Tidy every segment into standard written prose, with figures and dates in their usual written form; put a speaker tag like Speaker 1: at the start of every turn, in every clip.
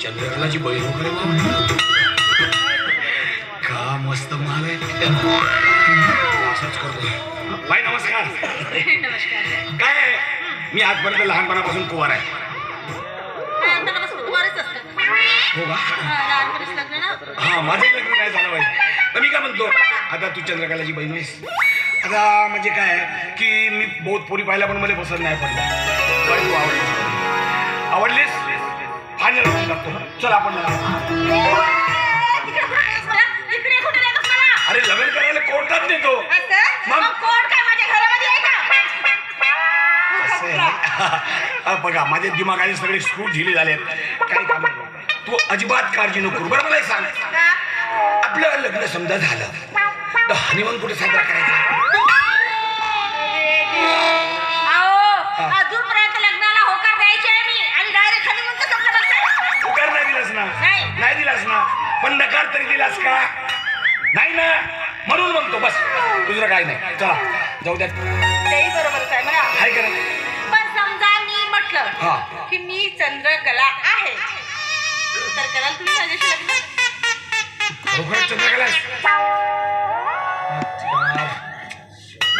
Speaker 1: चंद्रकलाची बहीण वगैरे का मस्त माल आहे. असंच करतो. बाई नमस्कार.
Speaker 2: नमस्कार.
Speaker 1: काय आहे, मी आजपर्यंत लहानपणापासून कुवार आहे. हो का? हा माझं लग्न काय झालं बाई. तर मी काय म्हणतो, आता तू चंद्रकलाची बहीण आहेस. आता म्हणजे काय की मी बहुत पोरी पाहिला पण मला पसंत नाही पडलं. बाई तू आवडलीस फायनल होऊन टाकतो. चल आपण अरे लग्न करायला कोर्टात नेतो. मग
Speaker 2: कोर्ट काय माझ्या घरामध्ये आहे का?
Speaker 1: बघा माझ्या दिमागाने सगळे स्क्रू ढिले झाले. काही काम तू अजिबात काळजी नको करू. बरं मला एक सांग, आपलं लग्न समजा झालं तर हनीमून कुठे साजरा करायचा?
Speaker 2: अजूनपर्यंत लग्नाला होकार द्यायची आहे मी आणि डायरेक्ट हनीमून कसं करायचं?
Speaker 1: होकार नाही दिलास ना? नाही दिलास ना, पण नकार तरी दिलास का? नाही ना, म्हणून म्हणतो बस, दुसरं काय नाही. चला जाऊ द्या.
Speaker 2: तेही बरोबरच आहे म्हणा.
Speaker 1: काय करा.
Speaker 2: पण समजा मी म्हटलं की मी चंद्रकला आहे, तर कराल तुम्ही माझ्याशी लग्न?
Speaker 1: खरोखरच चंद्रकला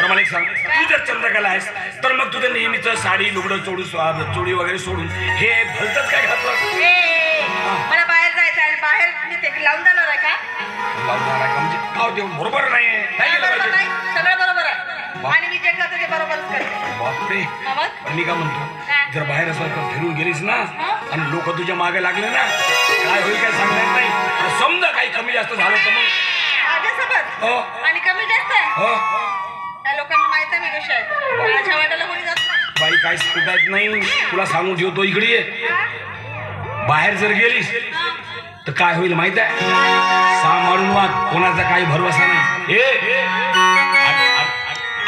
Speaker 1: मला एक सांग, तू जर चंद्रकला आहेस तर मग तुझं नेहमीच साडी लुगडं चोळी वगैरे सोडून हे भलतच काय घातलं?
Speaker 2: मला बाहेर जायचं आणि बाहेर मी ते लावून जाणार आहे का?
Speaker 1: म्हणजे भाव देऊन बरोबर नाही.
Speaker 2: सगळं बरोबर आहे आणि मी जे करतो ते बरोबरच करते.
Speaker 1: बापरे. मी काय म्हणतो, जर बाहेर असं फिरून गेलीस ना आणि लोक तुझ्या मागे लागले ना, काय होईल काय सांगणार नाही. समजा काही कमी जास्त झालं तर मग
Speaker 2: माझ्यासोबत आणि कमी जास्त आहे. त्या लोकांना माहित आहे मी कशी आहे. माझ्या वाट्याला कोणी जात नाही.
Speaker 1: बाई काय सुटायत नाही. तुला सांगून ठेवतो, इकडे ये. बाहेर जर गेलीस तर काय होईल माहित आहे? सांभाळून वाग, कोणाचा काही भरवसा नाही.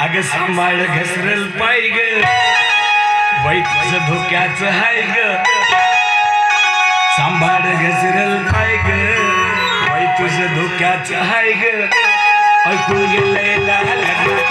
Speaker 1: अगं सांभाळ घसरल पाय ग, बाई तुझं धोक्याचं हाय ग. सांभाळ घसरल पाय ग, बाई तुझं धोक्याचं हाय ग. ऐकून गेलेला लग्नाचं